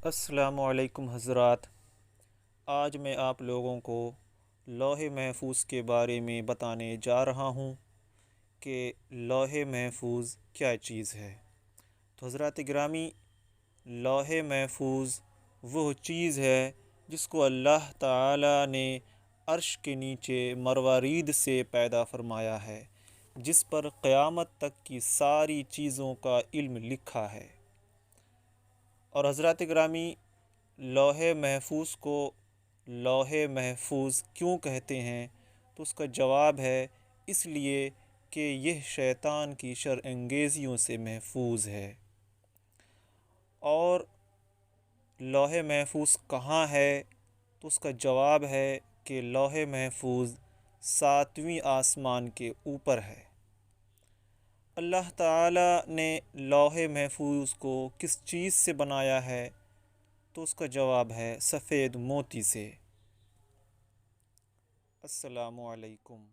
السلام علیکم حضرات۔ آج میں آپ لوگوں کو لوح محفوظ کے بارے میں بتانے جا رہا ہوں کہ لوح محفوظ کیا چیز ہے۔ تو حضرات گرامی، لوح محفوظ وہ چیز ہے جس کو اللہ تعالی نے عرش کے نیچے مروارید سے پیدا فرمایا ہے، جس پر قیامت تک کی ساری چیزوں کا علم لکھا ہے۔ اور حضرات گرامی، لوح محفوظ کو لوح محفوظ کیوں کہتے ہیں؟ تو اس کا جواب ہے اس لیے کہ یہ شیطان کی شر انگیزیوں سے محفوظ ہے۔ اور لوح محفوظ کہاں ہے؟ تو اس کا جواب ہے کہ لوح محفوظ 7ویں آسمان کے اوپر ہے۔ اللہ تعالیٰ نے لوح محفوظ کو کس چیز سے بنایا ہے؟ تو اس کا جواب ہے سفید موتی سے۔ السلام علیکم۔